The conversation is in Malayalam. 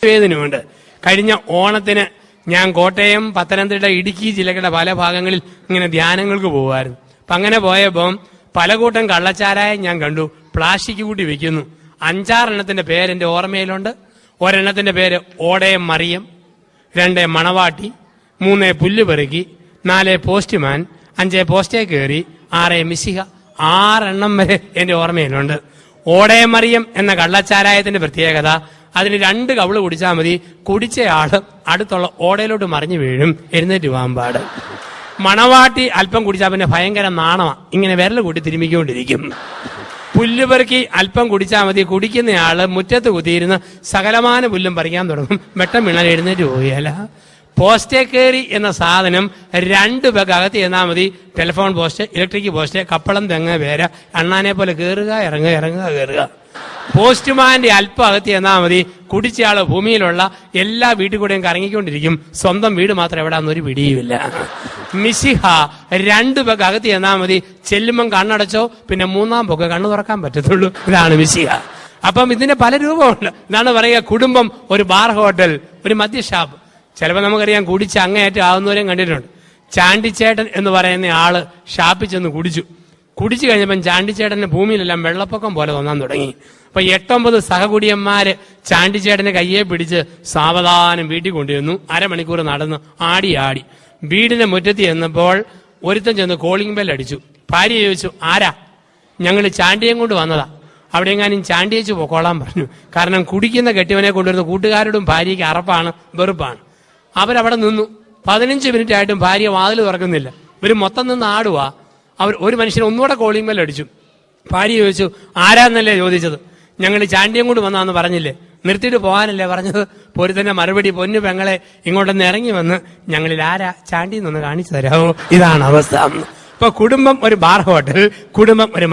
വേദനയുണ്ട്. കഴിഞ്ഞ ഓണത്തിന് ഞാൻ കോട്ടയം, പത്തനംതിട്ട, ഇടുക്കി ജില്ലകളുടെ പല ഭാഗങ്ങളിൽ ഇങ്ങനെ ധ്യാനങ്ങൾക്ക് പോകുമായിരുന്നു. അപ്പൊ അങ്ങനെ പോയപ്പോൾ പലകൂട്ടം കള്ളച്ചാരായം ഞാൻ കണ്ടു. പ്ലാസ്റ്റിക് കൂട്ടി വെക്കുന്നു. 5-6 പേര് എന്റെ ഓർമ്മയിലുണ്ട്. ഒരെണ്ണത്തിന്റെ പേര് ഓടയം മറിയം, 2 മണവാട്ടി, 3 പുല്ലുപെറുക്കി, 4 പോസ്റ്റ്മാൻ, 5 പോസ്റ്റേ കയറി, 6 മിശിഹ. 6 വരെ എന്റെ ഓർമ്മയിലുണ്ട്. ഓടയം മറിയം എന്ന കള്ളച്ചാരായത്തിന്റെ പ്രത്യേകത, അതിന് 2 കവിള് കുടിച്ചാൽ മതി, കുടിച്ചയാള് അടുത്തുള്ള ഓടയിലോട്ട് മറിഞ്ഞു വീഴും, എഴുന്നേറ്റ് വാമ്പാട്. മണവാട്ടി അല്പം കുടിച്ചാൽ പിന്നെ ഭയങ്കര നാണമാ, ഇങ്ങനെ വിരൽ കൂട്ടി തിരുമ്മിക്കൊണ്ടിരിക്കും. പുല്ലുപെറുക്കി അല്പം കുടിച്ചാൽ മതി, കുടിക്കുന്നയാള് മുറ്റത്ത് കുത്തിയിരുന്ന് സകലമാന പുല്ലും പറിക്കാൻ തുടങ്ങും, വെട്ടം വീണാൽ എഴുന്നേറ്റ് പോവുകയല്ല. പോസ്റ്റേ കയറി എന്ന സാധനം 2 പേർക്ക് അകത്ത് ചെന്നാൽ മതി. ടെലിഫോൺ പോസ്റ്റ്, ഇലക്ട്രിക് പോസ്റ്റ്, കപ്പളം, തെങ്ങ്, വേര, അണ്ണാനെ പോലെ കയറുക ഇറങ്ങുക ഇറങ്ങുക കയറുക. പോസ്റ്റ്മാന്റെ അല്പം അകത്ത് ചെന്നാൽ മതി, കുടിച്ചയാള് ഭൂമിയിലുള്ള എല്ലാ വീട്ടിൽ കൂടെയും കറങ്ങിക്കൊണ്ടിരിക്കും, സ്വന്തം വീട് മാത്രം എവിടാന്നൊരു പിടിയുമില്ല. മിശിഹ 2 പേർക്ക് അകത്ത് ചെന്നാൽ മതി, ചെല്ലുമ്പം കണ്ണടച്ചോ, പിന്നെ 3-ാം പൊക്കെ കണ്ണു തുറക്കാൻ പറ്റത്തുള്ളൂ. ഇതാണ് മിശിഹ. അപ്പം ഇതിന്റെ പല രൂപമുണ്ട്. ഇതാണ് പറയുക, കുടുംബം ഒരു ബാർ ഹോട്ടൽ, ഒരു മദ്യഷാപ്പ്. ചിലപ്പോൾ നമുക്കറിയാം കുടിച്ച് അങ്ങേയറ്റം ആവുന്നവരെയും കണ്ടിട്ടുണ്ട്. ചാണ്ടിച്ചേട്ടൻ എന്ന് പറയുന്ന ആള് ഷാപ്പിൽ ചെന്ന് കുടിച്ചു കഴിഞ്ഞപ്പം ചാണ്ടിച്ചേട്ടന്റെ ഭൂമിയിലെല്ലാം വെള്ളപ്പൊക്കം പോലെ തോന്നാൻ തുടങ്ങി. അപ്പൊ 8-9 സഹകുടിയന്മാര് ചാണ്ടിച്ചേട്ടനെ കയ്യെ പിടിച്ച് സാവധാനം വീട്ടിൽ കൊണ്ടുവന്നു. 1/2 മണിക്കൂർ നടന്ന് ആടി വീടിന്റെ മുറ്റത്ത് ചെന്നപ്പോൾ ഒരുത്തൻ ചെന്ന് കോളിംഗ് ബെൽ അടിച്ചു. ഭാര്യ ചോദിച്ചു, ആരാ? ഞങ്ങൾ ചാണ്ടിയം കൊണ്ട് വന്നതാ, അവിടെ എങ്ങാനും ചാണ്ടിയേച്ച് പൊക്കോളാൻ പറഞ്ഞു. കാരണം കുടിക്കുന്ന കെട്ടിയവനെ കൊണ്ടുവരുന്ന കൂട്ടുകാരോടും ഭാര്യയ്ക്ക് അറപ്പാണ്, വെറുപ്പാണ്. അവരവിടെ നിന്നു. 15 മിനിറ്റ് ആയിട്ടും ഭാര്യ വാതിൽ തുറക്കുന്നില്ല. ഇവര് മൊത്തം നിന്ന് ആടുവാ. ഒരു മനുഷ്യൻ ഒന്നുകൂടെ കോളിംഗ് ബെൽ അടിച്ചു. ഭാര്യ ചോദിച്ചു, ആരാന്നല്ലേ ചോദിച്ചത്? ഞങ്ങൾ ചാണ്ടിയം കൊണ്ട് വന്നാന്ന് പറഞ്ഞില്ലേ? നിർത്തിയിട്ട് പോകാനല്ലേ പറഞ്ഞത്? പൊരുത്തന്നെ മറുപടി, പൊന്നു പെങ്ങളെ ഇങ്ങോട്ടൊന്ന് ഇറങ്ങി വന്ന് ഞങ്ങളിൽ ആരാ ചാണ്ടിയെന്നൊന്ന് കാണിച്ചു തരാമോ? ഇതാണ് അവസ്ഥ. ഇപ്പൊ കുടുംബം ഒരു ബാർ ഹോട്ടൽ, കുടുംബം ഒരു